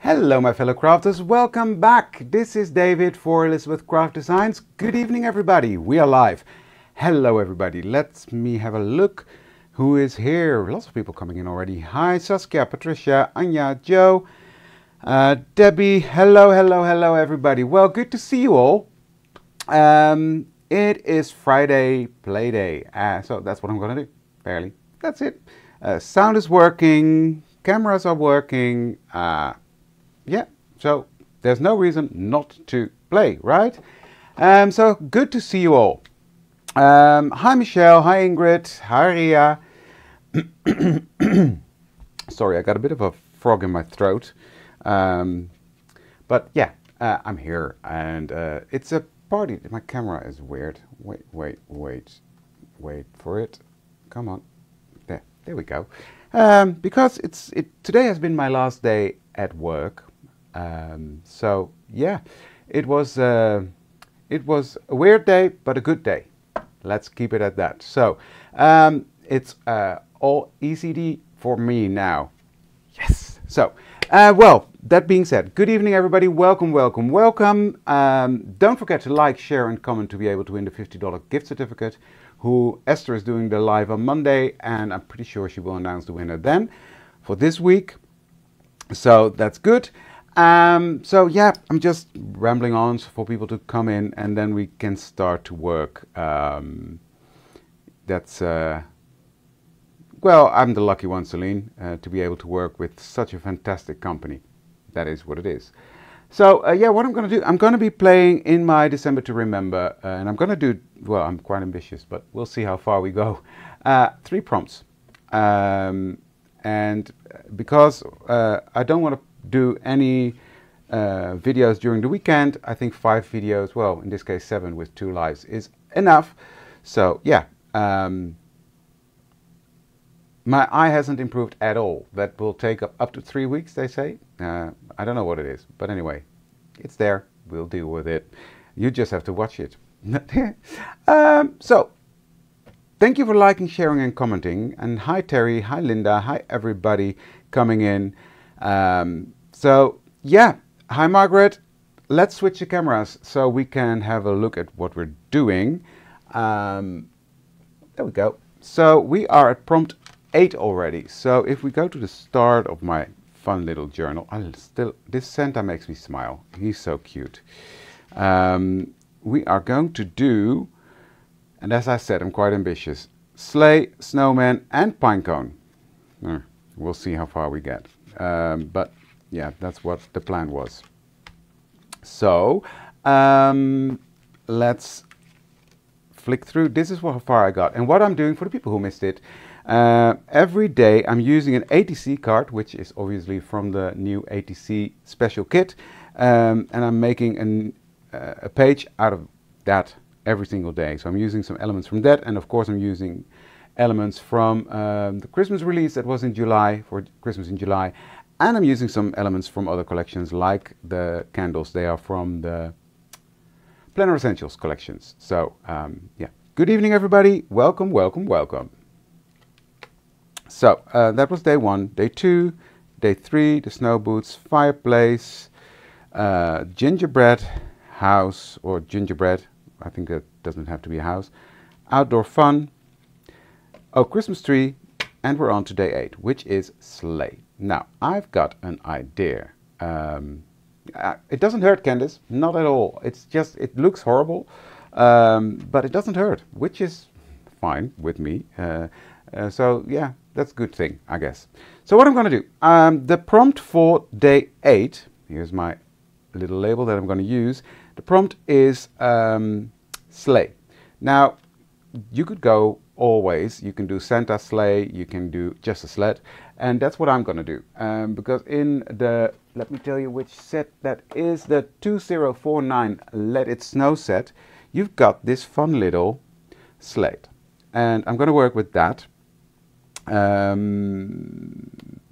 Hello my fellow crafters, welcome back. This is David for Elizabeth Craft Designs. Good evening everybody, we are live. Hello everybody, let me have a look who is here. Lots of people coming in already. Hi Saskia, Patricia, Anya, Joe, Debbie. Hello everybody. Well, good to see you all. It is Friday play day, so that's what I'm gonna do, barely. That's it. Sound is working, cameras are working. Yeah, so there's no reason not to play, right? So good to see you all. Hi Michelle, hi Ingrid, hi Ria. Sorry, I got a bit of a frog in my throat. But yeah, I'm here and it's a party. My camera is weird. Wait for it. Come on. There we go. Because today has been my last day at work. So yeah, it was a weird day, but a good day. Let's keep it at that. So it's all ECD for me now. Yes. So well, that being said, good evening everybody. Welcome. Don't forget to like, share and comment to be able to win the $50 gift certificate. Esther is doing the live on Monday, and I'm pretty sure she will announce the winner then for this week. So that's good. So yeah, I'm just rambling on for people to come in and then we can start to work. Well, I'm the lucky one, Celine, to be able to work with such a fantastic company. That is what it is. So yeah, what I'm going to do, I'm going to be playing in my December to Remember, and I'm going to do, well, I'm quite ambitious, but we'll see how far we go. 3 prompts. And because I don't want to do any videos during the weekend, I think 5 videos, well, in this case 7 with 2 lives is enough. So yeah, my eye hasn't improved at all. That will take up to 3 weeks, they say. I don't know what it is, but anyway, it's there. We'll deal with it. You just have to watch it. So, thank you for liking, sharing and commenting. And hi Terry, hi Linda, hi everybody coming in. So yeah, hi Margaret. Let's switch the cameras so we can have a look at what we're doing. There we go. So we are at prompt 8 already. So if we go to the start of my fun little journal, this Santa makes me smile. He's so cute. We are going to do, and as I said, I'm quite ambitious, sleigh, snowman and pinecone. We'll see how far we get. But yeah, that's what the plan was. So let's flick through. This is how far I got. And what I'm doing for the people who missed it, every day I'm using an ATC card, which is obviously from the new ATC special kit, and I'm making a page out of that every single day. So I'm using some elements from that, and of course I'm using elements from the Christmas release that was in July, for Christmas in July, and I'm using some elements from other collections like the candles. They are from the Planner Essentials collections. So yeah, good evening everybody. Welcome. So that was day 1. Day 2, day 3, the snow boots, fireplace, gingerbread house, or gingerbread, I think that doesn't have to be a house, outdoor fun, Christmas tree, and we're on to day 8, which is sleigh. Now, I've got an idea. It doesn't hurt, Candice, not at all. It's just, it looks horrible, but it doesn't hurt, which is fine with me. So yeah, that's a good thing, I guess. So what I'm going to do, the prompt for day 8, here's my little label that I'm going to use. The prompt is sleigh. Now, you could go always, you can do Santa sleigh, you can do just a sled, and that's what I'm going to do. Because in the, let me tell you which set that is, the 2049 Let It Snow set, you've got this fun little sled. And I'm going to work with that.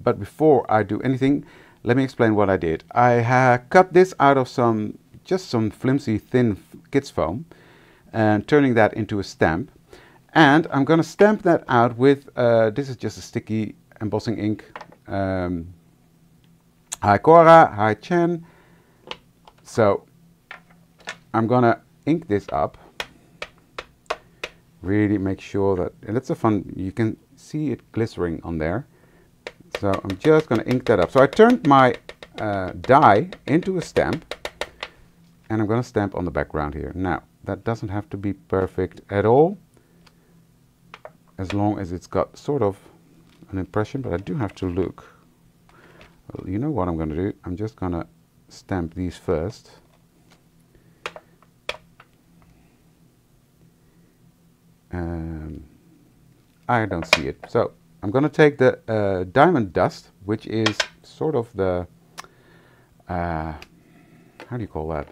But before I do anything, let me explain what I did. I cut this out of just some flimsy thin kids foam and turning that into a stamp. And I'm going to stamp that out with, this is just a sticky embossing ink Hi Cora, hi Chen. So I'm gonna ink this up. Really make sure that, and it's a fun, you can see it glistering on there. So I'm just gonna ink that up. So I turned my die into a stamp, and I'm gonna stamp on the background here. Now, that doesn't have to be perfect at all, as long as it's got sort of an impression, but I do have to look. Well, you know what I'm gonna do? I'm just gonna stamp these first. I don't see it. So I'm going to take the diamond dust, which is sort of the, how do you call that?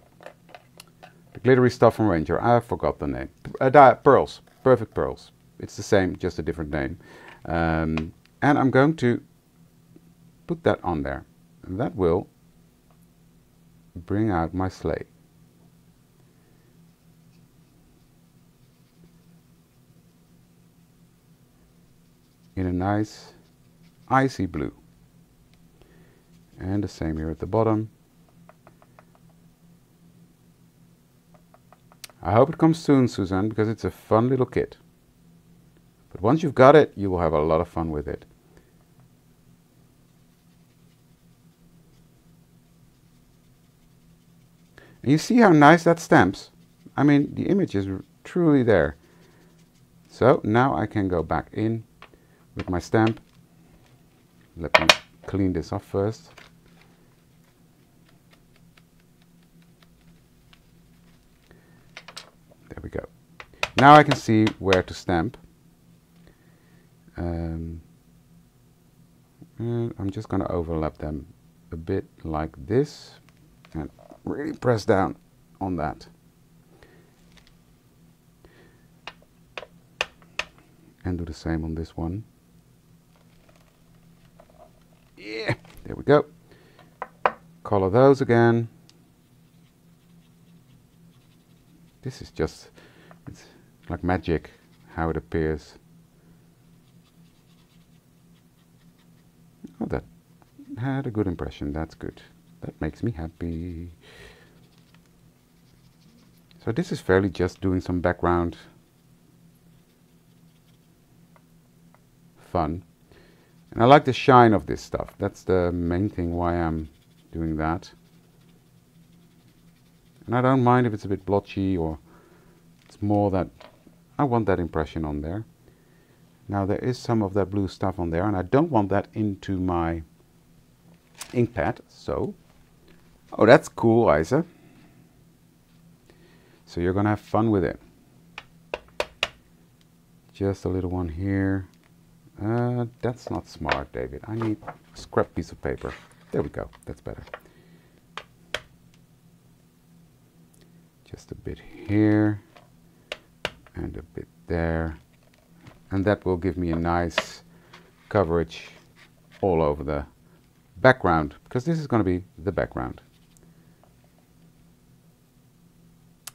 The glittery stuff from Ranger. I forgot the name. Pearls. Perfect pearls. It's the same, just a different name. And I'm going to put that on there. And that will bring out my sleigh. In a nice icy blue. And the same here at the bottom. I hope it comes soon, Suzanne, because it's a fun little kit. But once you've got it, you will have a lot of fun with it. And you see how nice that stamps? I mean, the image is truly there. So now I can go back in with my stamp. Let me clean this off first. There we go. Now I can see where to stamp. And I'm just going to overlap them a bit like this and really press down on that. And do the same on this one. Yeah, there we go. Color those again. This is just, it's like magic how it appears. Oh, that had a good impression. That's good. That makes me happy. So this is fairly just doing some background fun. And I like the shine of this stuff. That's the main thing why I'm doing that. And I don't mind if it's a bit blotchy, or it's more that I want that impression on there. Now there is some of that blue stuff on there, and I don't want that into my ink pad, so... Oh, that's cool, Isa. So you're gonna have fun with it. Just a little one here. That's not smart, David. I need a scrap piece of paper. There we go. That's better. Just a bit here and a bit there, and that will give me a nice coverage all over the background, because this is going to be the background.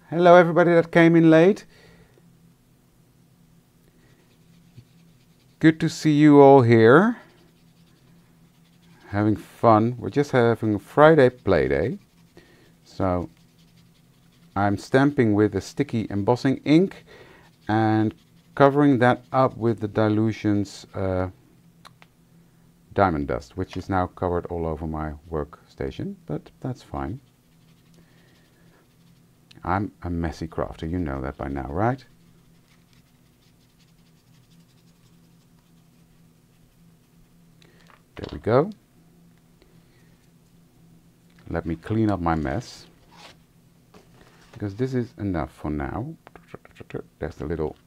Hello everybody that came in late. Good to see you all here. Having fun. We're just having a Friday play day. So I'm stamping with a sticky embossing ink and covering that up with the Dilutions diamond dust, which is now covered all over my workstation, but that's fine. I'm a messy crafter, you know that by now, right? There we go. Let me clean up my mess, because this is enough for now. There's the little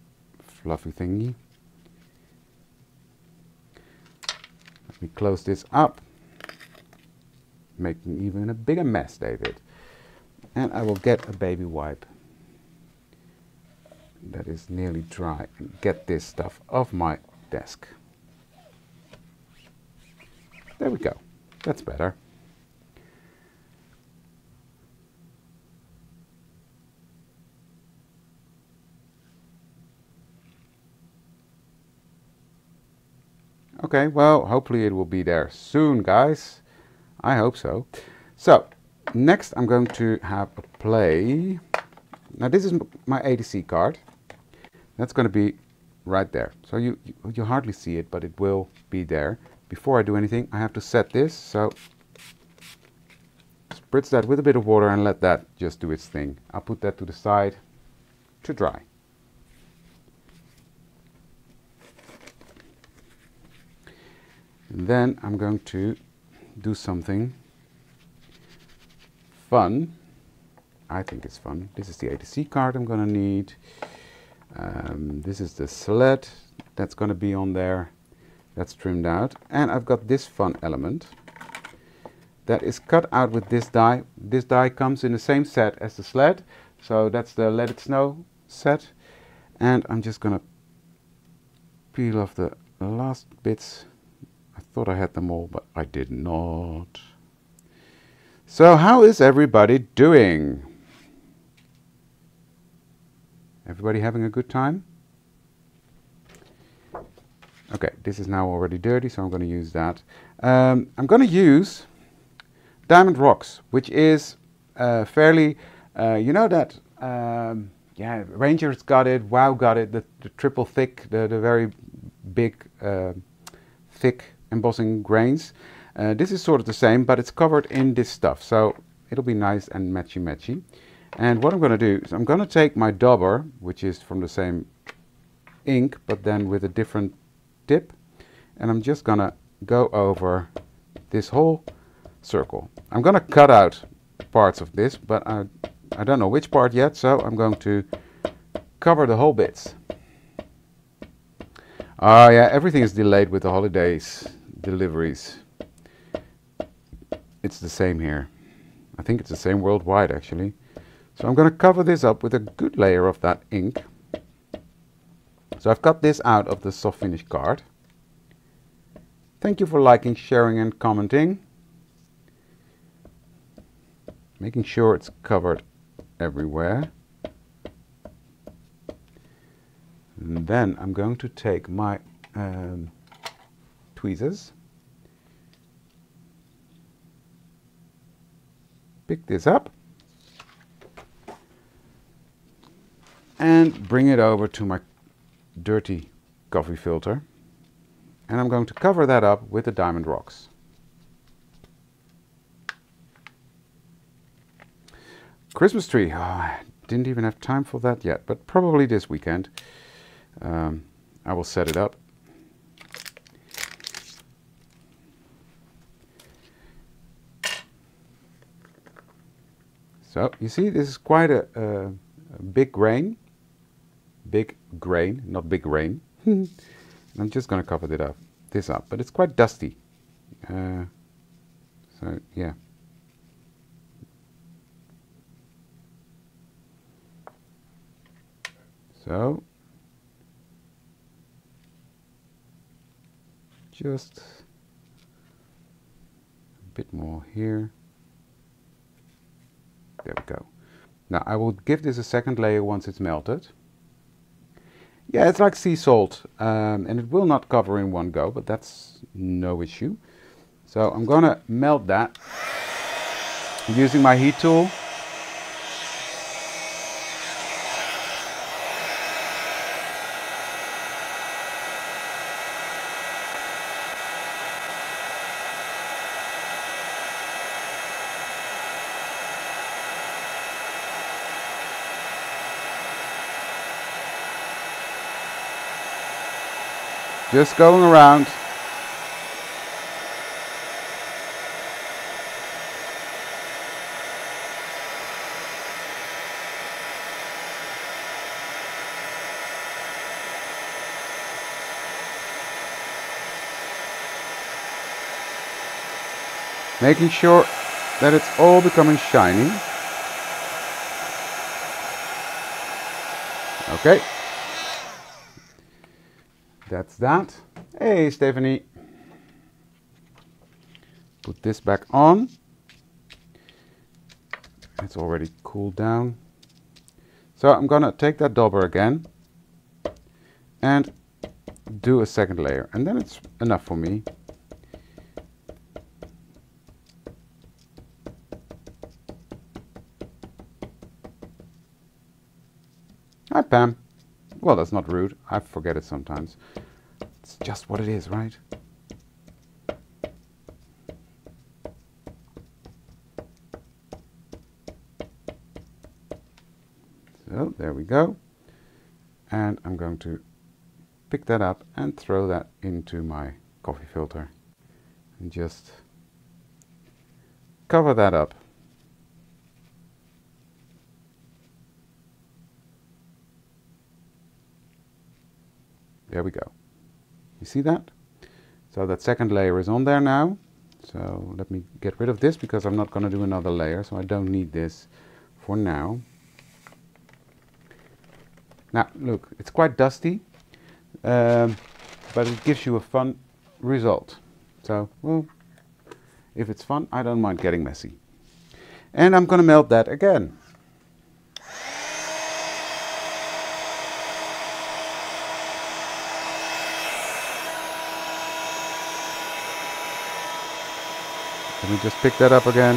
fluffy thingy. Let me close this up, making even a bigger mess, David. And I will get a baby wipe that is nearly dry and get this stuff off my desk. There we go. That's better. Okay, well, hopefully it will be there soon, guys. I hope so. So next I'm going to have a play. Now this is my ADC card. That's going to be right there. So you hardly see it, but it will be there. Before I do anything, I have to set this. So spritz that with a bit of water and let that just do its thing. I'll put that to the side to dry. And then I'm going to do something fun. I think it's fun. This is the ATC card I'm going to need. This is the sled that's going to be on there. That's trimmed out. And I've got this fun element that is cut out with this die. This die comes in the same set as the sled. So that's the Let It Snow set. And I'm just going to peel off the last bits. I thought I had them all, but I did not. So how is everybody doing? Everybody having a good time? Okay, this is now already dirty, so I'm going to use that. I'm going to use diamond rocks, which is fairly, you know that, yeah, Rangers got it, WoW got it, the triple thick, the very big, thick embossing grains. This is sort of the same, but it's covered in this stuff, so it'll be nice and matchy-matchy. And what I'm going to do is I'm going to take my dauber, which is from the same ink, but then with a different tip, and I'm just going to go over this whole circle. I'm going to cut out parts of this, but I don't know which part yet, so I'm going to cover the whole bits. Oh yeah, everything is delayed with the holidays, deliveries. It's the same here. I think it's the same worldwide actually. So I'm going to cover this up with a good layer of that ink. So I've cut this out of the soft finish card. Thank you for liking, sharing and commenting. Making sure it's covered everywhere. And then I'm going to take my tweezers. Pick this up. And bring it over to my dirty coffee filter. And I'm going to cover that up with the diamond rocks. Christmas tree. Oh, I didn't even have time for that yet, but probably this weekend. I will set it up. So you see, this is quite a big grain. Big grain, not big rain. I'm just going to cover this up, but it's quite dusty. So yeah. So just a bit more here. There we go. Now I will give this a second layer once it's melted. Yeah, it's like sea salt, and it will not cover in one go, but that's no issue. So I'm going to melt that using my heat tool. Just going around. Making sure that it's all becoming shiny. Okay. That's that. Hey, Stephanie. Put this back on. It's already cooled down. So I'm gonna take that dauber again and do a second layer, and then it's enough for me. Hi, Pam. Well, that's not rude. I forget it sometimes. It's just what it is, right? So there we go. And I'm going to pick that up and throw that into my coffee filter. And just cover that up. There we go. You see that? So that second layer is on there now. So let me get rid of this because I'm not going to do another layer, so I don't need this for now. Now look, it's quite dusty, but it gives you a fun result. So, well, if it's fun, I don't mind getting messy. And I'm going to melt that again. Let me just pick that up again.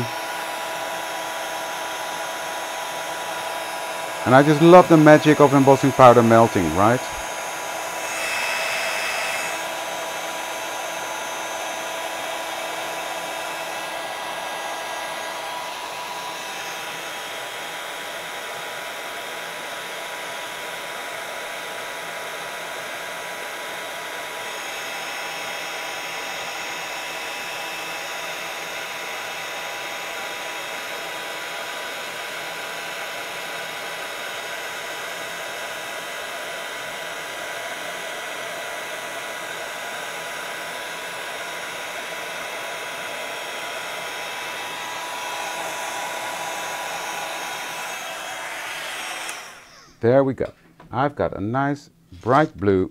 And I just love the magic of embossing powder melting, right? There we go. I've got a nice bright blue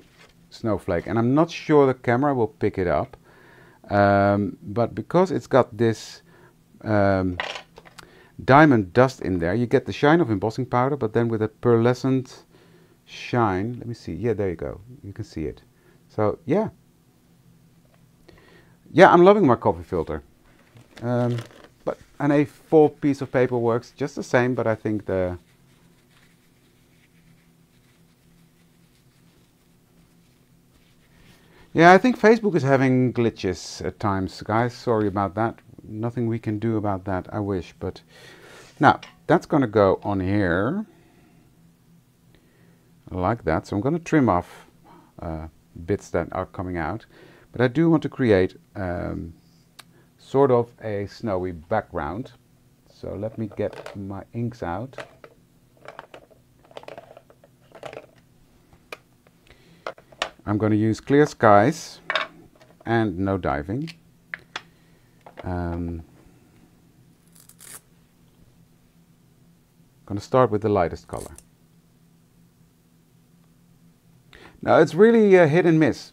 snowflake, and I'm not sure the camera will pick it up, but because it's got this diamond dust in there, you get the shine of embossing powder, but then with a pearlescent shine. Let me see. Yeah, there you go. You can see it. So yeah, I'm loving my coffee filter. But an A4 piece of paper works just the same, but I think the yeah, I think Facebook is having glitches at times, guys. Sorry about that. Nothing we can do about that, I wish. But now, that's going to go on here. Like that. So I'm going to trim off bits that are coming out. But I do want to create sort of a snowy background. So let me get my inks out. I'm going to use Clear Skies and No Diving. I'm going to start with the lightest color. Now it's really hit and miss.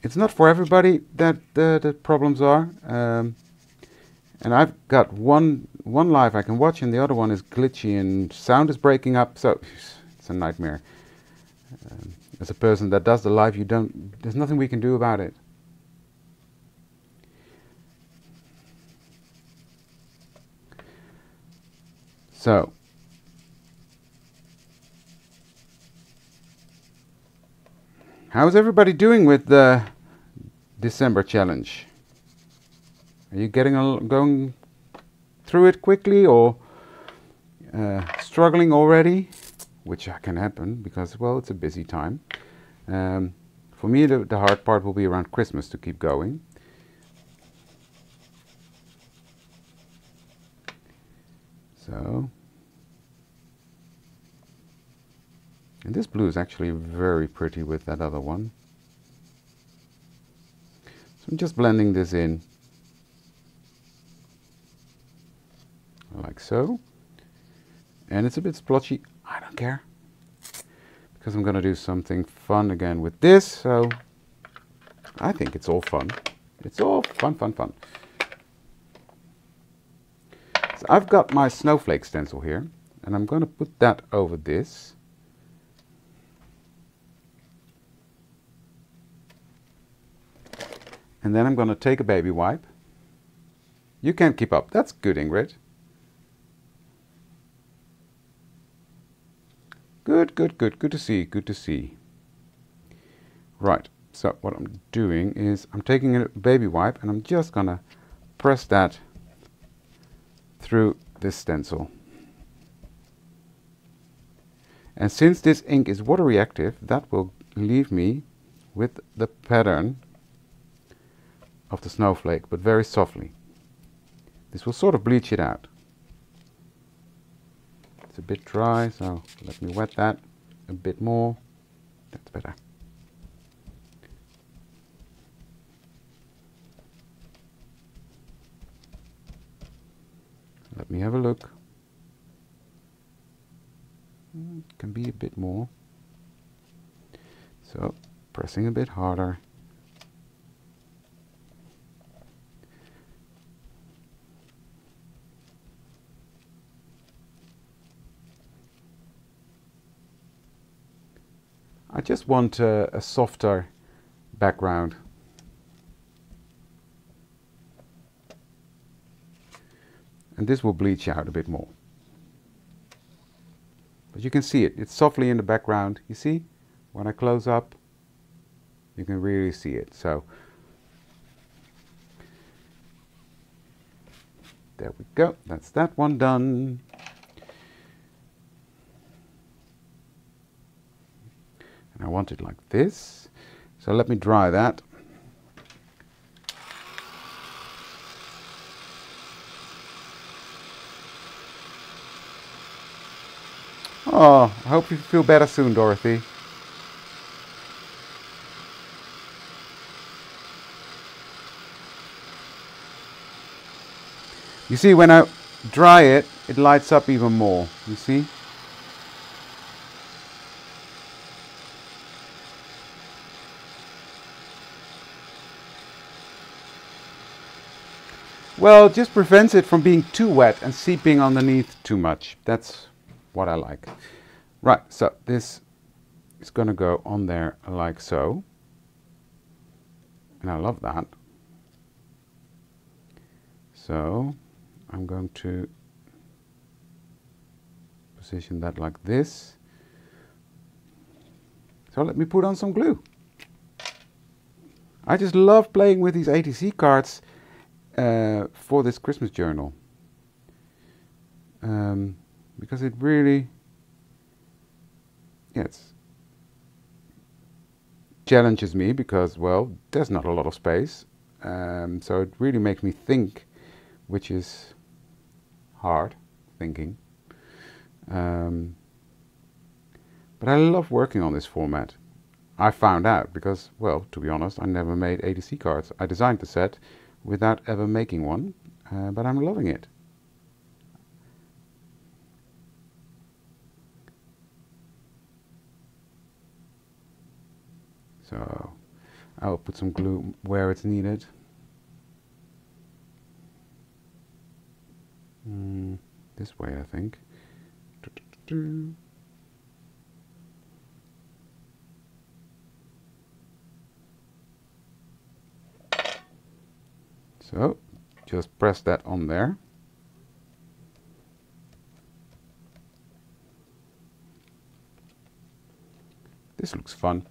It's not for everybody that the problems are, and I've got one live I can watch, and the other one is glitchy and sound is breaking up, so it's a nightmare. As a person that does the live, there's nothing we can do about it. So how's everybody doing with the December challenge? Are you going through it quickly, or struggling already? Which can happen because, well, it's a busy time. For me, the hard part will be around Christmas to keep going. So, and this blue is actually very pretty with that other one. So I'm just blending this in like so. And it's a bit splotchy. I don't care, because I'm going to do something fun again with this. So I think it's all fun. It's all fun. So I've got my snowflake stencil here. and I'm going to put that over this. And then I'm going to take a baby wipe. You can't keep up. That's good, Ingrid. Good, good, good. Good to see. Good to see. Right. So what I'm doing is I'm taking a baby wipe and I'm just going to press that through this stencil. And since this ink is water reactive, that will leave me with the pattern of the snowflake, but very softly. This will sort of bleach it out. It's a bit dry, so let me wet that a bit more. That's better. Let me have a look. It can be a bit more. So, pressing a bit harder. I just want a softer background. And this will bleach out a bit more. But you can see it. It's softly in the background. You see? When I close up, you can really see it. So, there we go. That's that one done. And I want it like this. So let me dry that. Oh, I hope you feel better soon, Dorothy. You see, when I dry it, it lights up even more. You see? Well, it just prevents it from being too wet and seeping underneath too much. That's what I like. Right, so this is going to go on there like so. And I love that. So I'm going to position that like this. So let me put on some glue. I just love playing with these ATC cards for this Christmas journal. Because it really, yeah, it challenges me because, well, there's not a lot of space. So it really makes me think, which is hard thinking. But I love working on this format. I found out because, well, to be honest, I never made ATC cards. I designed the set without ever making one, but I'm loving it. So I'll put some glue where it's needed. This way, I think. So just press that on there. This looks fun.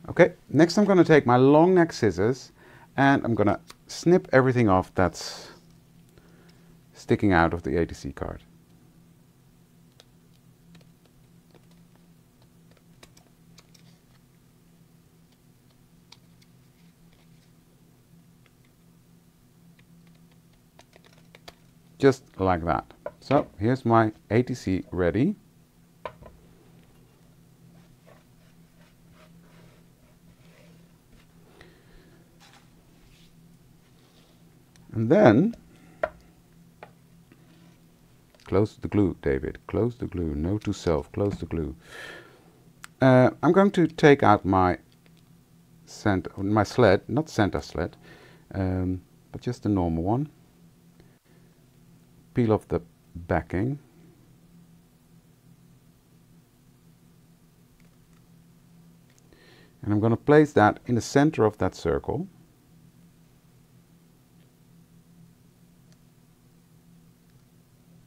Okay, next I'm going to take my long neck scissors and I'm going to snip everything off that's sticking out of the ATC card. Just like that. So here's my ATC ready. And then close the glue, David. Close the glue. Note to self. Close the glue. I'm going to take out my sled, not Santa sled, but just a normal one. Peel off the backing. And I'm going to place that in the center of that circle.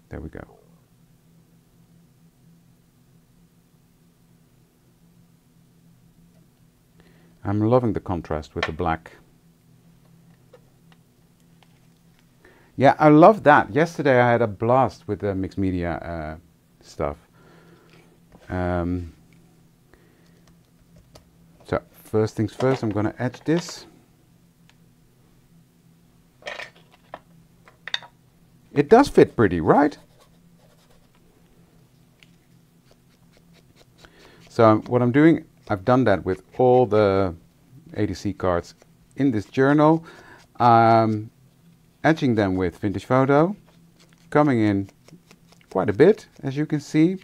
There we go. I'm loving the contrast with the black. Yeah, I love that. Yesterday I had a blast with the mixed media stuff. So first things first, I'm going to etch this. It does fit pretty, right? So what I'm doing, I've done that with all the ADC cards in this journal. Etching them with Vintage Photo, coming in quite a bit, as you can see.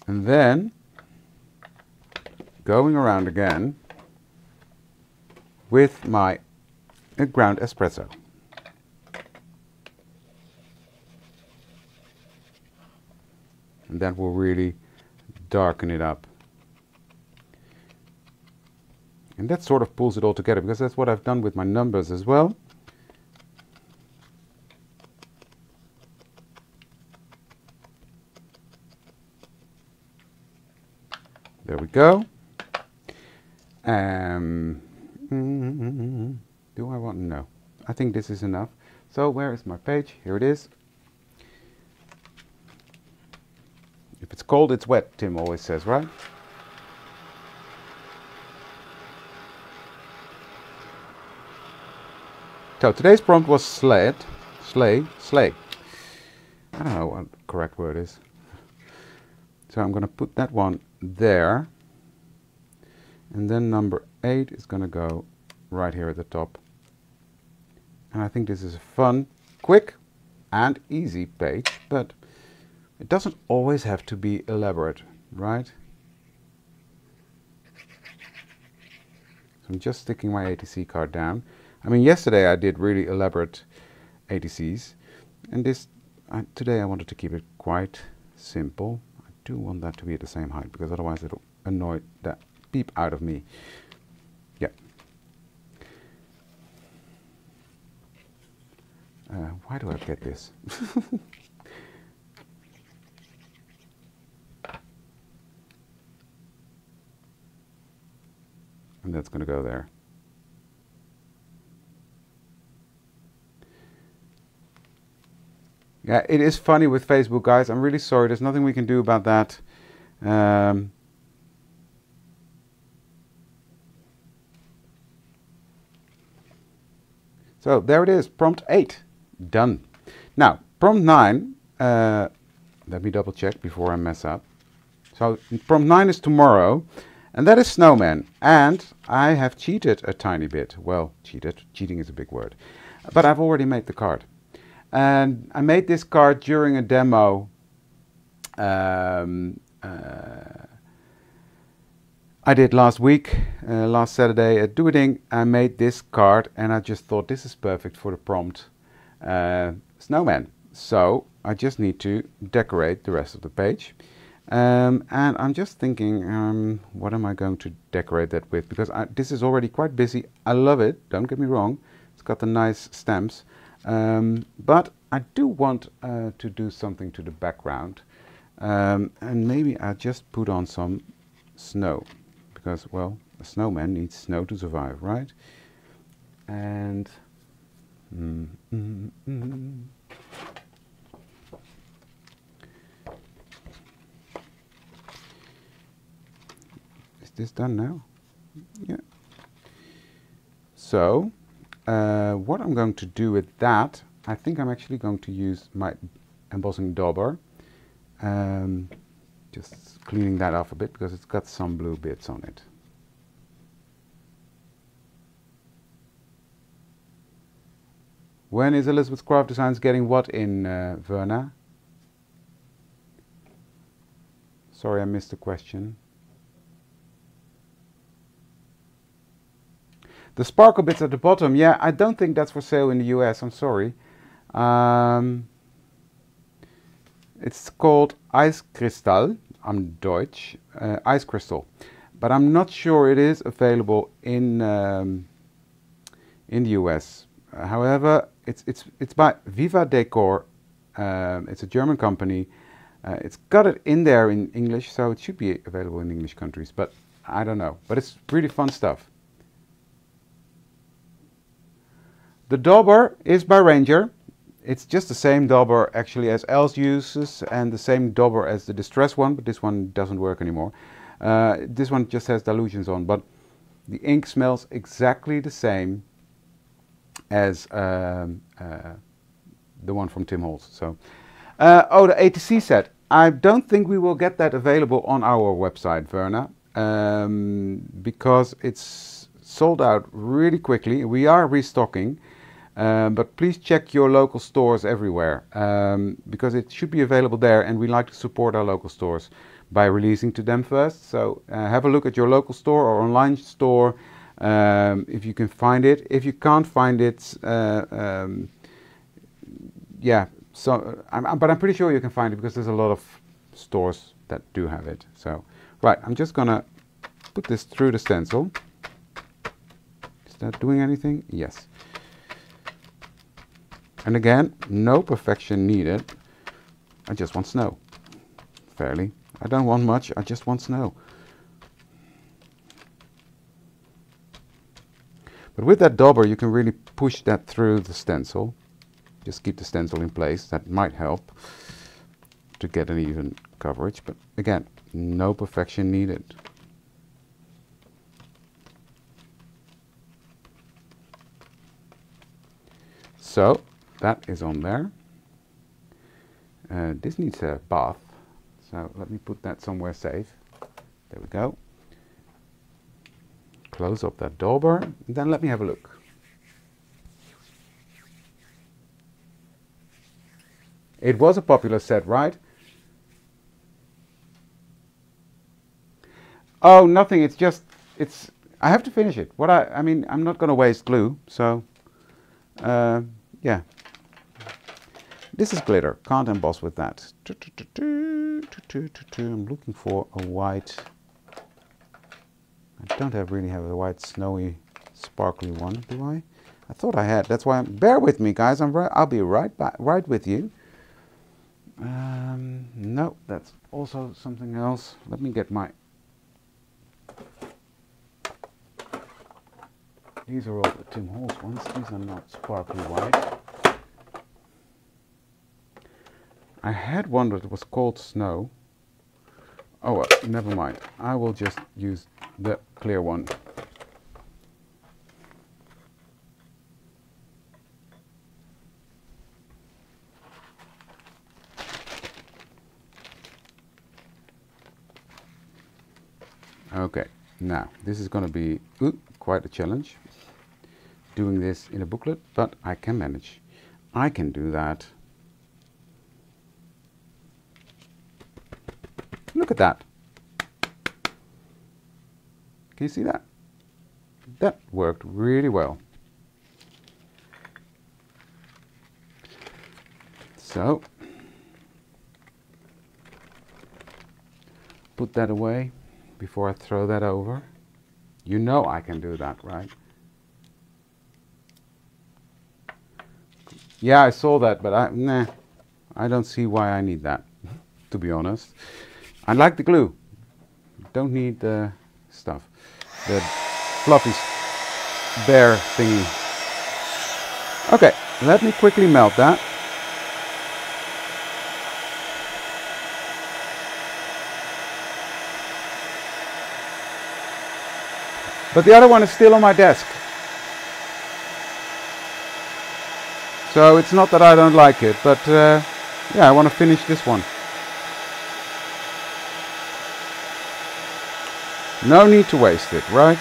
And then going around again with my ground espresso. And that will really darken it up. And that sort of pulls it all together, because that's what I've done with my numbers as well. There we go. Do I want? No. I think this is enough. So where is my page? Here it is. If it's cold, it's wet, Tim always says, right? So today's prompt was slay. I don't know what the correct word is. So I'm going to put that one there. And then number 8 is going to go right here at the top. And I think this is a fun, quick and easy page, but it doesn't always have to be elaborate, right? So I'm just sticking my ATC card down. I mean, yesterday I did really elaborate ATCs, and today I wanted to keep it quite simple. I do want that to be at the same height, because otherwise it'll annoy that peep out of me. Yeah. Why do I get this? And that's going to go there. Yeah, it is funny with Facebook, guys. I'm really sorry. There's nothing we can do about that. So there it is, prompt 8, done. Now, prompt 9, let me double check before I mess up. So prompt 9 is tomorrow, and that is Snowman. And I have cheated a tiny bit. Well, cheating is a big word. But I've already made the card. And I made this card during a demo I did last week, last Saturday at Doing. I made this card and I just thought this is perfect for the prompt snowman. So I just need to decorate the rest of the page. And I'm just thinking, what am I going to decorate that with? Because this is already quite busy. I love it, don't get me wrong. It's got the nice stamps. But I do want to do something to the background. And maybe I'll just put on some snow. Because, well, a snowman needs snow to survive, right? And... Is this done now? Yeah. So, what I'm going to do with that, I think I'm actually going to use my embossing dauber. Just cleaning that off a bit because it's got some blue bits on it. When is Elizabeth's Craft Designs getting what in, Verna? Sorry, I missed the question. The sparkle bits at the bottom, yeah, I don't think that's for sale in the US, I'm sorry. It's called Ice Crystal, am Deutsch, ice crystal. But I'm not sure it is available in the US. However, it's by Viva Decor. It's a German company. It's got it in there in English, so it should be available in English countries, but I don't know. But it's really fun stuff. The dauber is by Ranger. It's just the same dauber actually as Els uses, and the same dauber as the Distress one, but this one doesn't work anymore. This one just has dilutions on, but the ink smells exactly the same as the one from Tim Holtz. So, oh, the ATC set. I don't think we will get that available on our website, Verna, because it's sold out really quickly. We are restocking, but please check your local stores everywhere, because it should be available there, and we like to support our local stores by releasing to them first. So have a look at your local store or online store if you can find it. If you can't find it, yeah. So, but I'm pretty sure you can find it because there's a lot of stores that do have it. So, right, I'm just gonna put this through the stencil. Is that doing anything? Yes. And again, no perfection needed. I just want snow. Fairly. I don't want much, I just want snow. But with that dauber, you can really push that through the stencil. Just keep the stencil in place. That might help to get an even coverage. But again, no perfection needed. So that is on there. This needs a bath. So let me put that somewhere safe. There we go. Close up that dauber. And then let me have a look. It was a popular set, right? Oh, nothing. It's just, I have to finish it. I mean, I'm not going to waste glue. So, yeah. This is glitter. Can't emboss with that. I'm looking for a white. I don't really have a white, snowy, sparkly one, do I? I thought I had. That's why. Bear with me, guys. I'll be right back. Right with you. No, that's also something else. Let me get my. These are all the Tim Holtz ones. These are not sparkly white. I had one that was called Snow. Oh, well, never mind. I will just use the clear one. Okay, now this is going to be quite a challenge, doing this in a booklet, but I can manage. I can do that. Look at that. Can you see that? That worked really well. So, put that away before I throw that over. You know I can do that, right? Yeah, I saw that, but I don't see why I need that, to be honest. I like the glue. Don't need the stuff. The fluffy bear thingy. Okay, let me quickly melt that. But the other one is still on my desk. So it's not that I don't like it, but yeah, I want to finish this one. No need to waste it, right?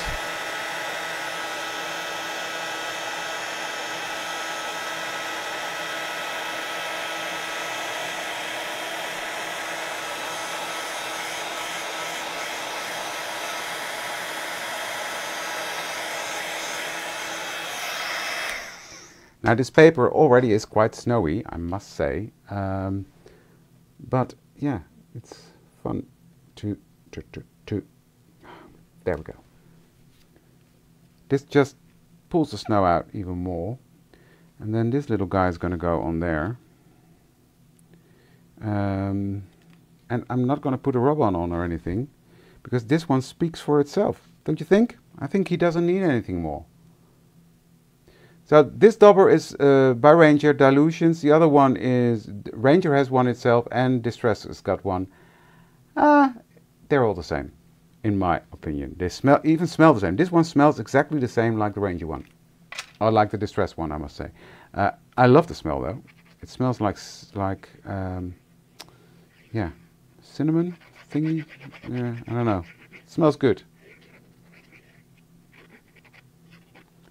Now this paper already is quite snowy, I must say, but yeah, it's fun two, two, two, two. There we go. This just pulls the snow out even more. And then this little guy is going to go on there. And I'm not going to put a rub-on on or anything, because this one speaks for itself. Don't you think? I think he doesn't need anything more. So this dauber is by Ranger Dilutions. The other one is Ranger has one itself, and Distress has got one. They're all the same, in my opinion. They even smell the same. This one smells exactly the same like the Ranger one, or like the Distress one, I must say. I love the smell though. It smells like yeah, cinnamon thingy. Yeah, I don't know. It smells good.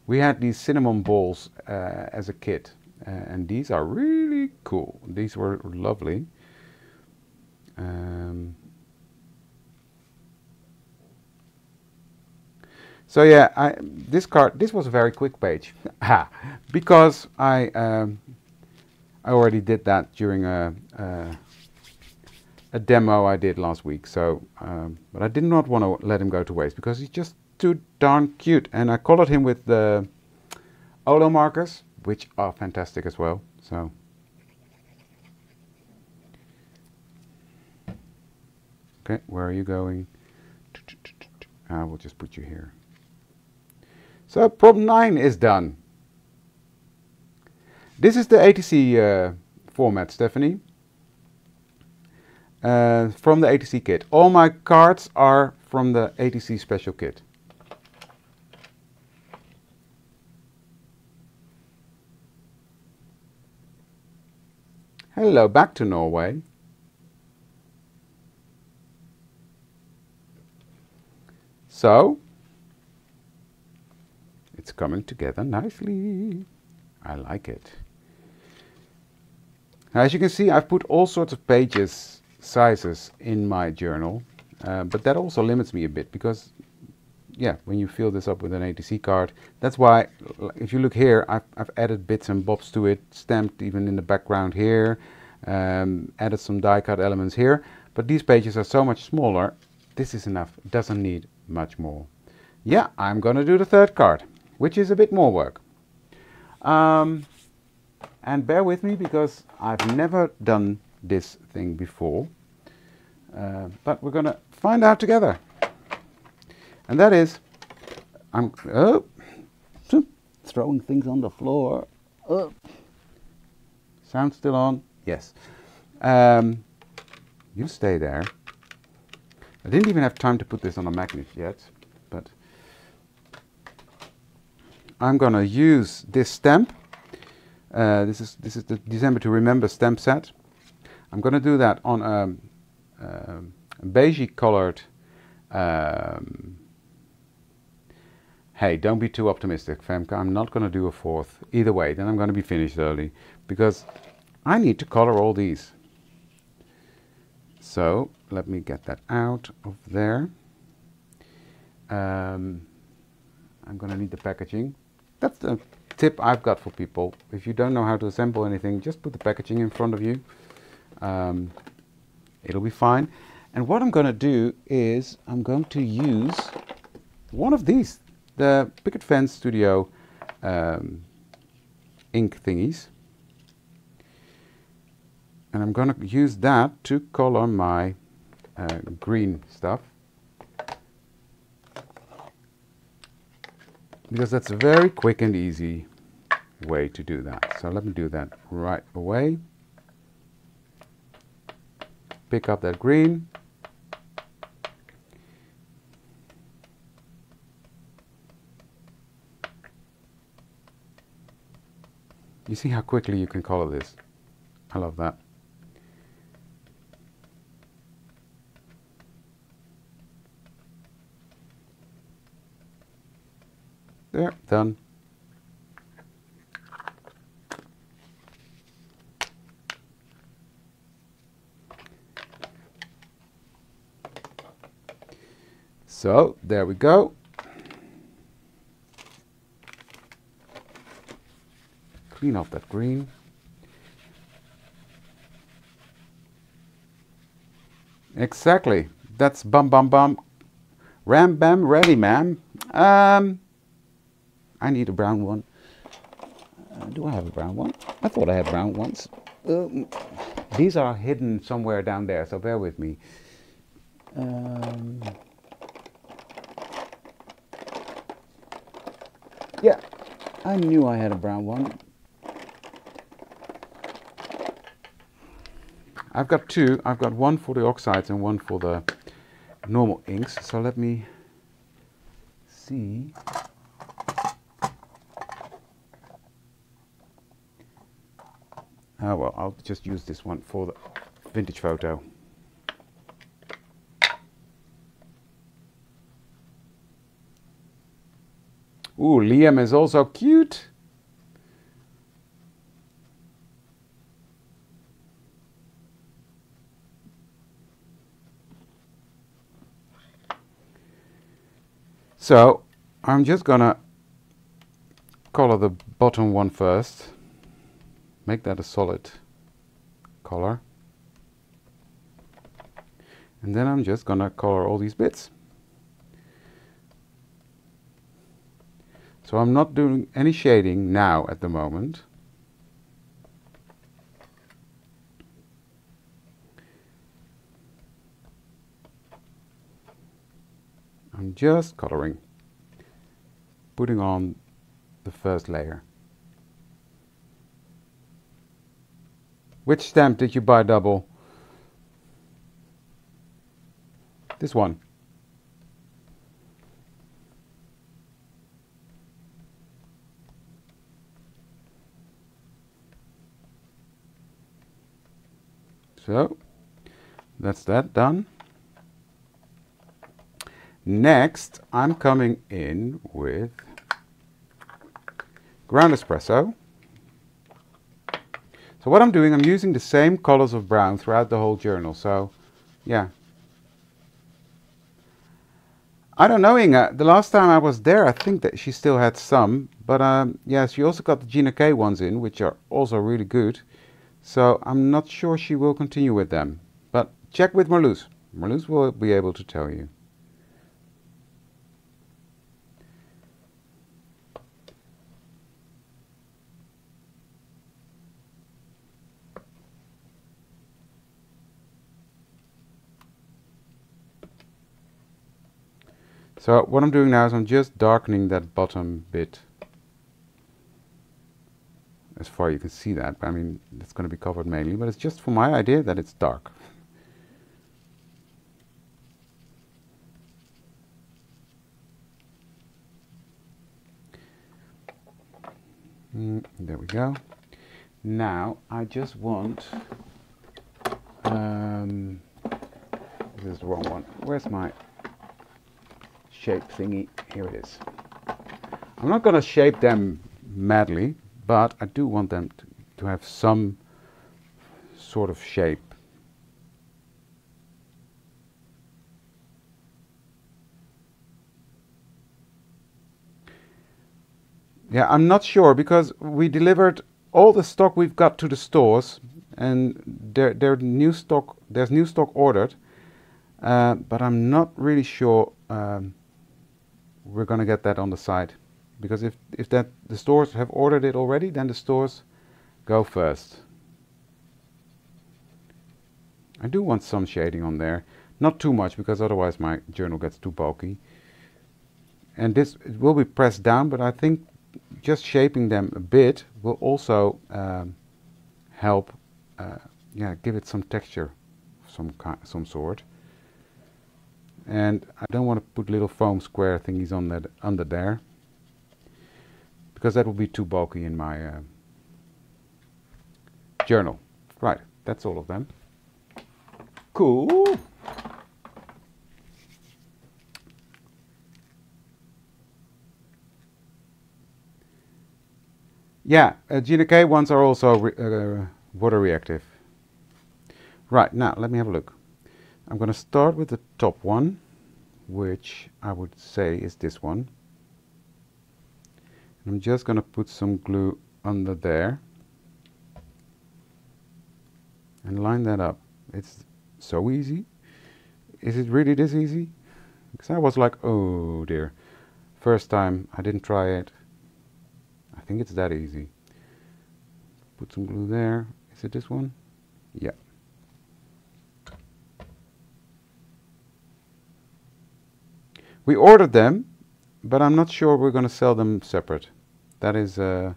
We had these cinnamon balls as a kid, and these are really cool. These were lovely. So yeah, this was a very quick page, because I already did that during a demo I did last week. So, but I did not want to let him go to waste, because he's just too darn cute, and I colored him with the Olo markers, which are fantastic as well. So okay, where are you going? I will just put you here. So problem 9 is done. This is the ATC format, Stephanie, from the ATC kit. All my cards are from the ATC special kit. Hello, back to Norway. So, it's coming together nicely. I like it. Now, as you can see, I've put all sorts of pages, sizes in my journal, but that also limits me a bit, because yeah, when you fill this up with an ATC card, that's why, if you look here, I've added bits and bobs to it, stamped even in the background here, added some die cut elements here, but these pages are so much smaller. This is enough. It doesn't need much more. Yeah, I'm gonna do the third card, which is a bit more work. And bear with me, because I've never done this thing before, but we're gonna find out together. And that is, I'm throwing things on the floor. Sound still on? Yes. You stay there. I didn't even have time to put this on a magnet yet, but I'm gonna use this stamp. This is the December to Remember stamp set. I'm gonna do that on a beige colored. Hey, don't be too optimistic, Femke. I'm not going to do a fourth. Either way, then I'm going to be finished early, because I need to color all these. So let me get that out of there. I'm going to need the packaging. That's the tip I've got for people. If you don't know how to assemble anything, just put the packaging in front of you. It'll be fine. And what I'm going to do is I'm going to use one of these, the Picket Fence Studio ink thingies, and I'm going to use that to color my green stuff, because that's a very quick and easy way to do that. So let me do that right away. Pick up that green. You see how quickly you can color this? I love that. There, done. So, there we go. Clean off that green. Exactly. That's bum bum bum. Ram bam ready, ma'am. I need a brown one. Do I have a brown one? I thought I had brown ones. These are hidden somewhere down there, so bear with me. Yeah, I knew I had a brown one. I've got two. I've got one for the oxides and one for the normal inks. So let me see. Oh well, I'll just use this one for the vintage photo. Ooh, Liam is also cute. So I'm just gonna color the bottom one first. Make that a solid color. And then I'm just gonna color all these bits. So I'm not doing any shading now at the moment. I'm just coloring, putting on the first layer. Which stamp did you buy double? This one. So that's that done. Next, I'm coming in with ground espresso. So what I'm doing, I'm using the same colors of brown throughout the whole journal. So, yeah. I don't know, Inga. The last time I was there, I think that she still had some. But yeah, she also got the Gina K ones in, which are also really good. So I'm not sure she will continue with them. But check with Marloes. Marloes will be able to tell you. So what I'm doing now is I'm just darkening that bottom bit. As far as you can see that, I mean, it's going to be covered mainly, but it's just for my idea that it's dark. There we go. Now I just want, this is the wrong one. Where's my shape thingy? Here it is. I'm not going to shape them madly, but I do want them to have some sort of shape. Yeah, I'm not sure because we delivered all the stock we've got to the stores, and there's new stock ordered, but I'm not really sure we're gonna get that on the site, because if the stores have ordered it already, then the stores go first. I do want some shading on there, not too much because otherwise my journal gets too bulky. And this, it will be pressed down, but I think just shaping them a bit will also help, yeah, give it some texture, some sort. And I don't want to put little foam square thingies on that under there, because that will be too bulky in my journal. Right, that's all of them. Cool. Yeah, Gina K ones are also water reactive. Right, now let me have a look. I'm going to start with the top one, which I would say is this one. I'm just going to put some glue under there and line that up. It's so easy. Is it really this easy? Because I was like, oh dear. First time I didn't try it. I think it's that easy. Put some glue there. Is it this one? Yeah. We ordered them, but I'm not sure we're going to sell them separate. That is, but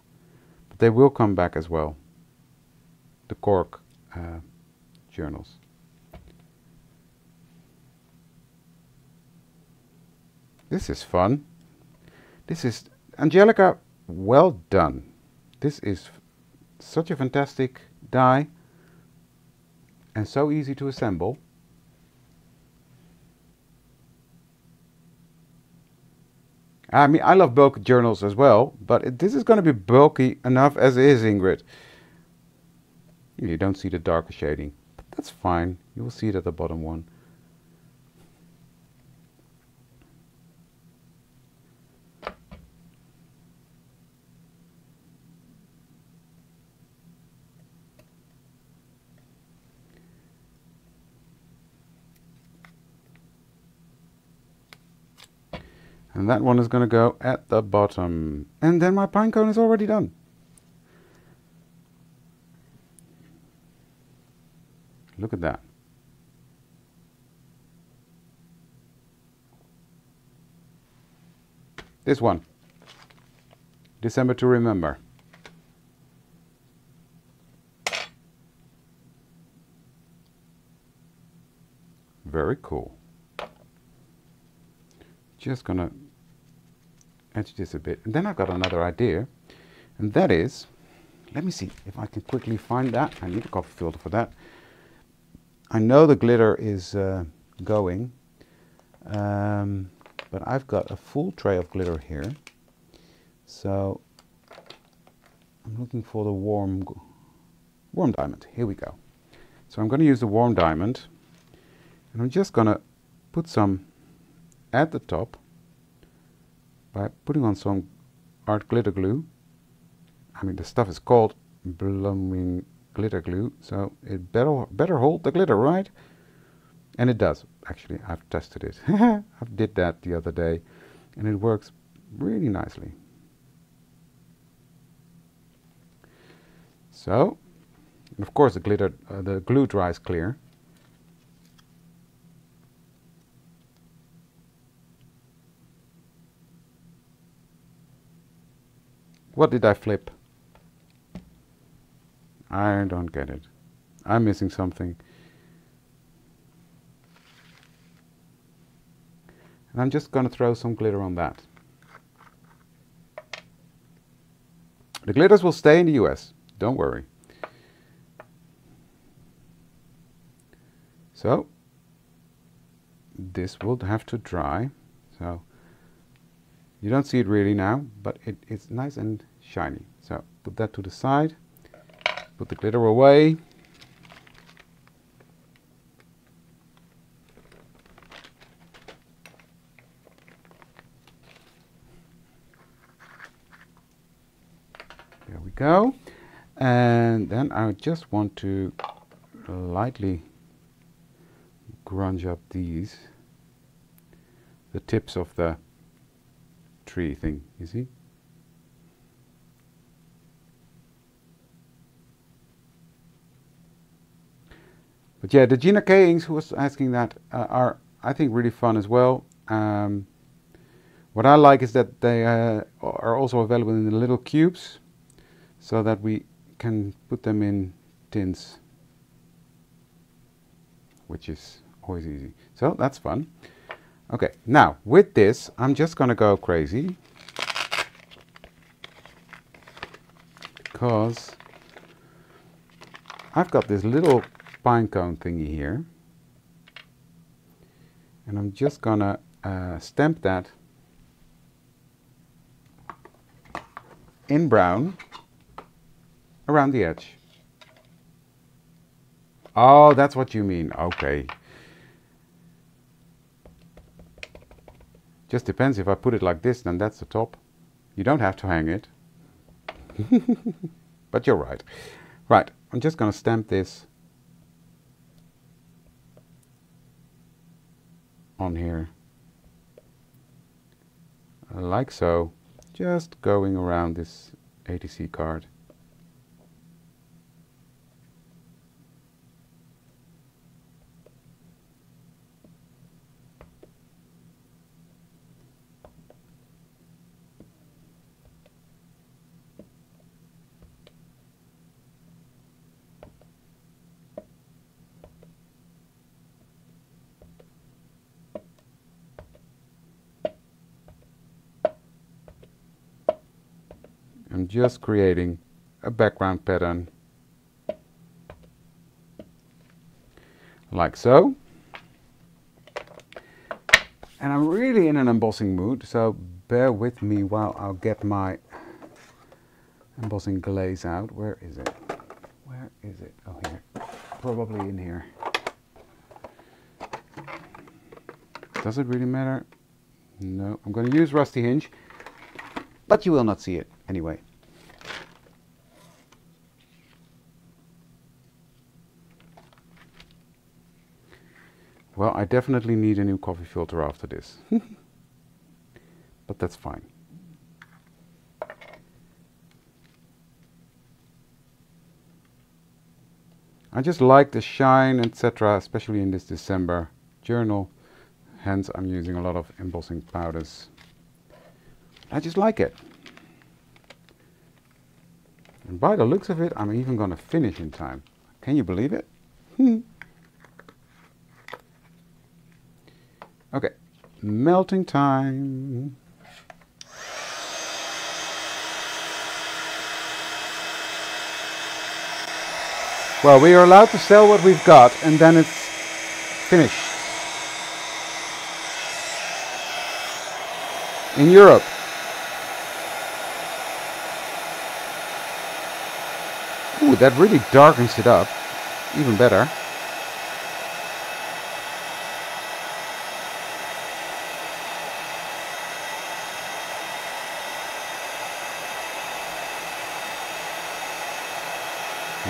they will come back as well. The cork journals. This is fun. This is, Angelica, well done. This is such a fantastic die and so easy to assemble. I mean, I love bulky journals as well, but this is going to be bulky enough as is, Ingrid. You don't see the darker shading, but that's fine. You will see it at the bottom one. And that one is going to go at the bottom. And then my pine cone is already done. Look at that. This one. December to remember. Very cool. Just gonna edge this a bit. And then I've got another idea. And that is, let me see if I can quickly find that. I need a coffee filter for that. I know the glitter is going, but I've got a full tray of glitter here. So I'm looking for the warm diamond. Here we go. So I'm going to use the warm diamond, and I'm just going to put some at the top by putting on some art glitter glue. I mean, the stuff is called blooming glitter glue, so it better hold the glitter, right? And it does. Actually, I've tested it. I did that the other day, and it works really nicely. So, and of course, the glue dries clear. What did I flip? I don't get it. I'm missing something. And I'm just going to throw some glitter on that. The glitters will stay in the US. Don't worry. So, this will have to dry. So, you don't see it really now, but it's nice and shiny. So, put that to the side. Put the glitter away. There we go. And then I just want to lightly grunge up the tips of the tree thing, you see? But yeah, the Gina K inks, who was asking that, are, I think, really fun as well. What I like is that they are also available in the little cubes, so that we can put them in tins, which is always easy. So that's fun. Okay, now with this, I'm just going to go crazy, because I've got this little pine cone thingy here, and I'm just gonna stamp that in brown around the edge. Oh, that's what you mean. Okay. Just depends. If I put it like this, then that's the top. You don't have to hang it. But you're right. Right, I'm just gonna stamp this on here. Like so. Just going around this ATC card. I'm just creating a background pattern like so. And I'm really in an embossing mood, so bear with me while I'll get my embossing glaze out. Where is it? Where is it? Oh, here. Probably in here. Does it really matter? No, I'm going to use Rusty Hinge, but you will not see it anyway. Well, I definitely need a new coffee filter after this. But that's fine. I just like the shine, etc., especially in this December journal. Hence, I'm using a lot of embossing powders. I just like it. And by the looks of it, I'm even going to finish in time. Can you believe it? Okay, melting time. Well, we are allowed to sell what we've got, and then it's finished. In Europe. Ooh, that really darkens it up. Even better.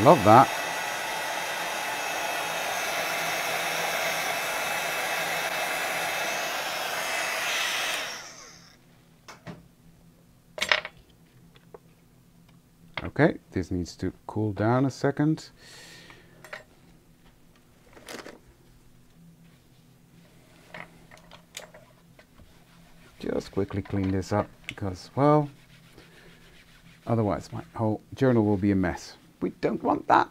Love that. Okay, this needs to cool down a second. Just quickly clean this up because, well, otherwise my whole journal will be a mess. We don't want that.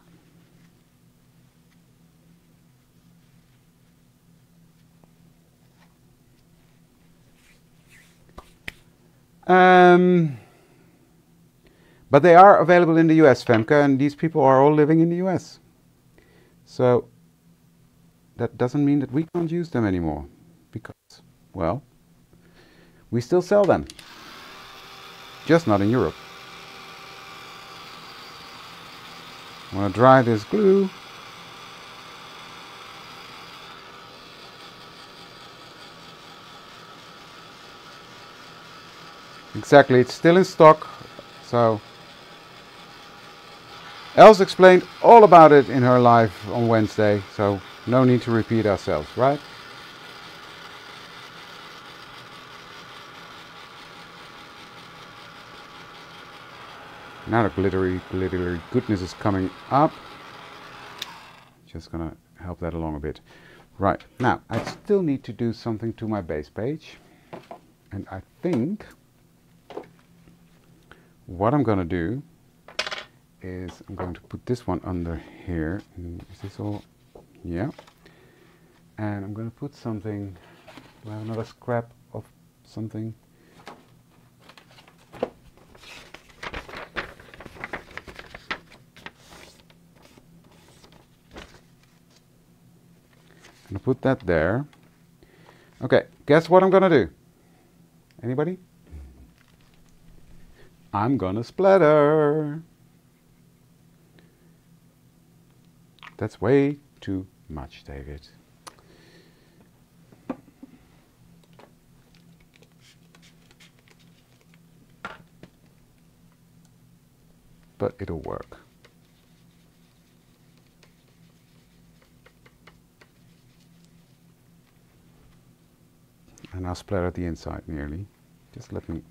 But they are available in the US, Femke, and these people are all living in the US. So that doesn't mean that we can't use them anymore because, well, we still sell them. Just not in Europe. I want to dry this glue. Exactly, it's still in stock, so Els explained all about it in her live on Wednesday, so no need to repeat ourselves, right? Now the glittery goodness is coming up. Just gonna help that along a bit. Right, now I still need to do something to my base page. And I think what I'm gonna do is I'm going to put this one under here. Is this all? Yeah. And I'm gonna put something, do I have another scrap of something? I'm gonna put that there. Okay, guess what I'm gonna do? Anybody? I'm gonna splatter. That's way too much, David. But it'll work. And I'll splatter the inside nearly. Just let me,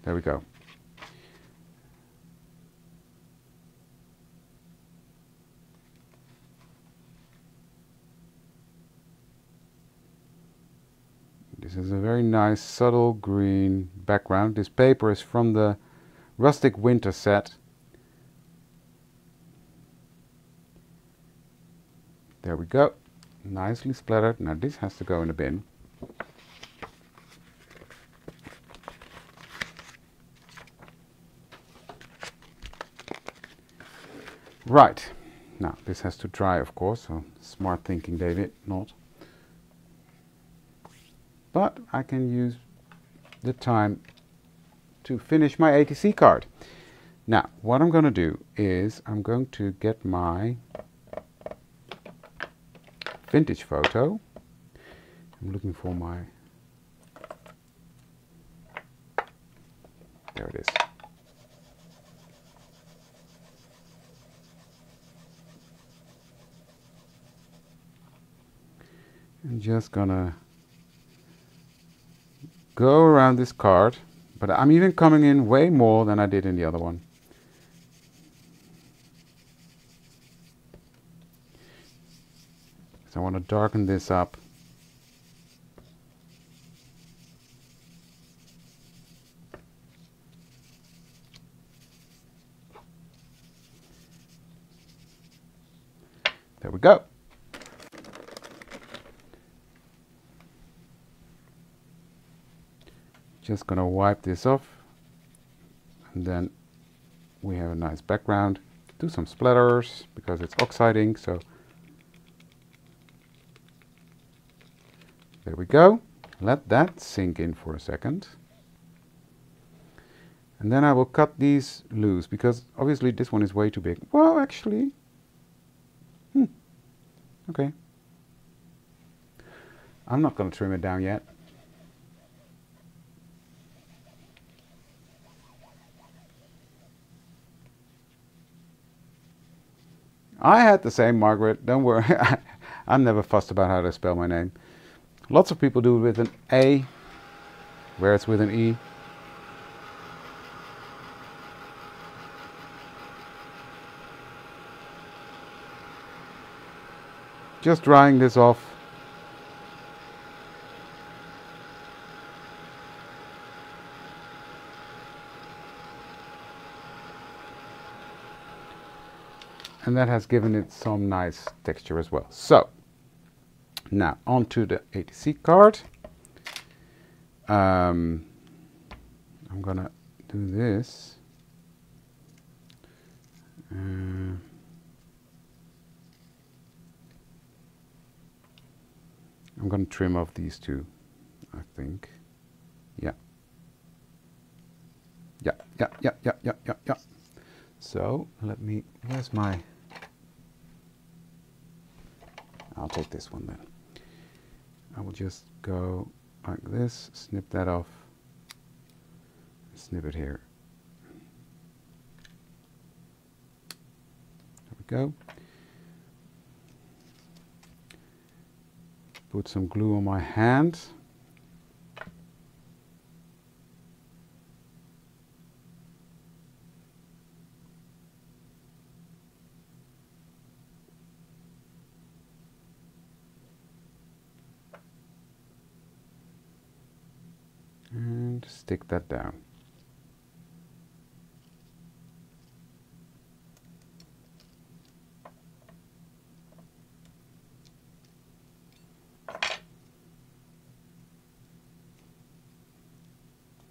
there we go. This is a very nice subtle green background. This paper is from the Rustic Winter set. There we go. Nicely splattered. Now this has to go in the bin. Right. Now this has to dry, of course. So smart thinking, David. Not. But I can use the time to finish my ATC card. Now, what I'm going to do is I'm going to get my vintage photo. I'm looking for my... There it is. I'm just gonna go around this card, but I'm even coming in way more than I did in the other one. So I want to darken this up. There we go. Just gonna wipe this off, and then we have a nice background. Do some splatters because it's oxiding, so there we go. Let that sink in for a second. And then I will cut these loose because obviously this one is way too big. Well, actually, okay. I'm not gonna trim it down yet. I had the same, Margaret. Don't worry. I'm never fussed about how to spell my name. Lots of people do it with an A, where it's with an E. Just drying this off. And that has given it some nice texture as well. So, now onto the ATC card. I'm gonna do this. I'm gonna trim off these two, I think. Yeah. Yeah. So, let me, where's my... I'll take this one then. I will just go like this, snip that off, snip it here. There we go. Put some glue on my hand. And stick that down.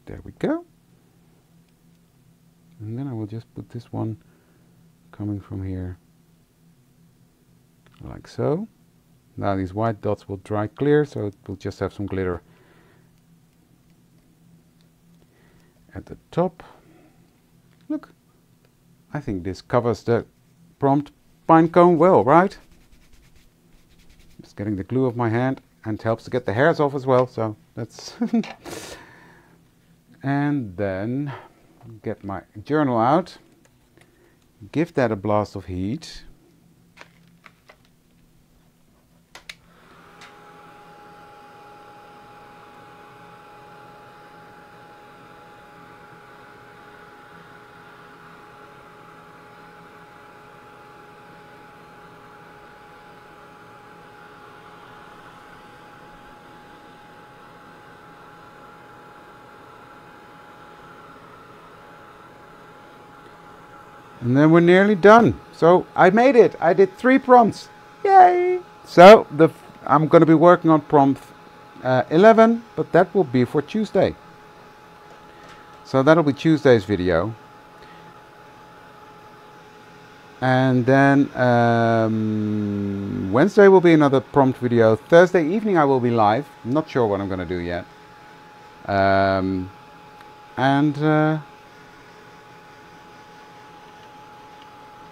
There we go. And then I will just put this one coming from here, like so. Now these white dots will dry clear, so it will just have some glitter at the top. Look, I think this covers the prompt pine cone well, right? Just getting the glue off my hand, and helps to get the hairs off as well, so that's... And then get my journal out, give that a blast of heat. And then we're nearly done. So I made it. I did 3 prompts. Yay! So I'm going to be working on prompt 11, but that will be for Tuesday. So that'll be Tuesday's video. And then Wednesday will be another prompt video. Thursday evening I will be live. I'm not sure what I'm going to do yet.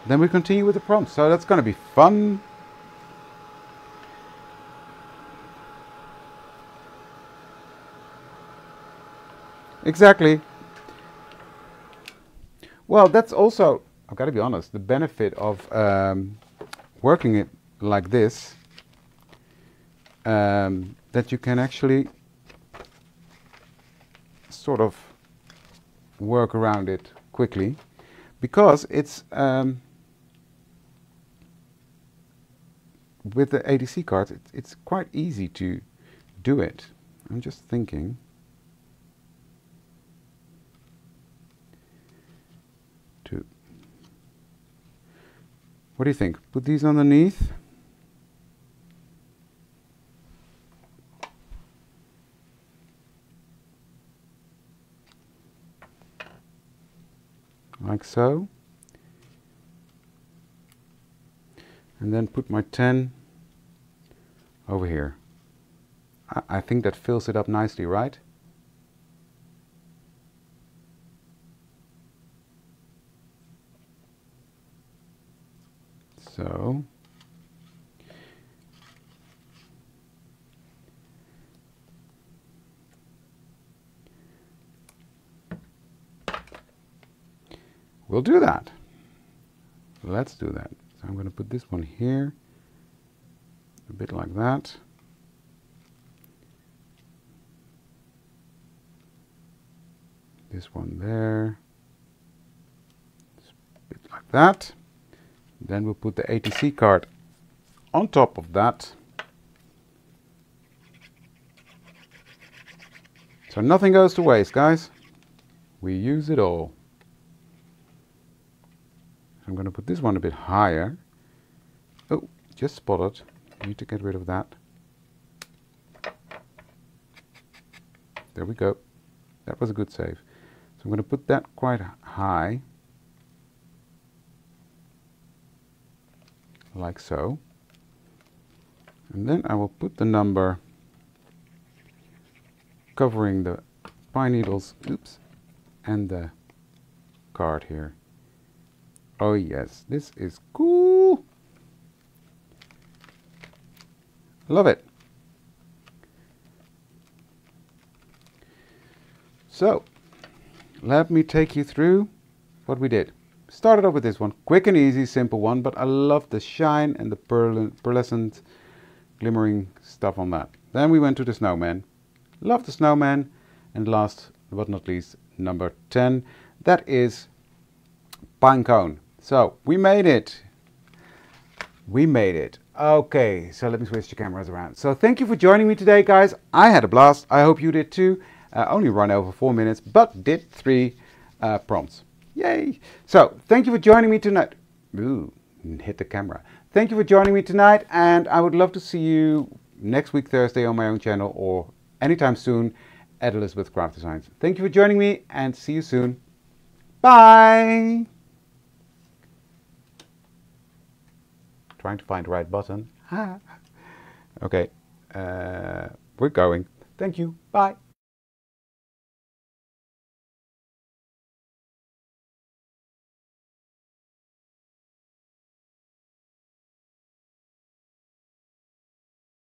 Then we continue with the prompts. So that's going to be fun. Exactly. Well, that's also, I've got to be honest, the benefit of working it like this, that you can actually sort of work around it quickly, because it's with the ADC cards, it's quite easy to do it. I'm just thinking. What do you think? Put these underneath. Like so. And then put my 10 over here. I think that fills it up nicely, right? So we'll do that. Let's do that. So I'm going to put this one here, a bit like that. This one there, a bit like that. Then we'll put the ATC card on top of that. So nothing goes to waste, guys. We use it all. I'm going to put this one a bit higher. Oh, just spotted. I need to get rid of that. There we go. That was a good save. So I'm going to put that quite high. Like so. And then I will put the number covering the pine needles, oops, and the card here. Oh yes, this is cool. Love it. So, let me take you through what we did. Started off with this one, quick and easy, simple one, but I love the shine and the pearlescent, glimmering stuff on that. Then we went to the snowman. Love the snowman. And last but not least, number 10, that is pine cone. So, we made it. We made it. Okay, so let me switch the cameras around. So thank you for joining me today, guys. I had a blast. I hope you did too. Only run over 4 minutes, but did 3 prompts. Yay! So, thank you for joining me tonight. Ooh, hit the camera. Thank you for joining me tonight, and I would love to see you next week, Thursday, on my own channel, or anytime soon at Elizabeth Craft Designs. Thank you for joining me, and see you soon. Bye! Trying to find the right button. Okay, we're going. Thank you. Bye.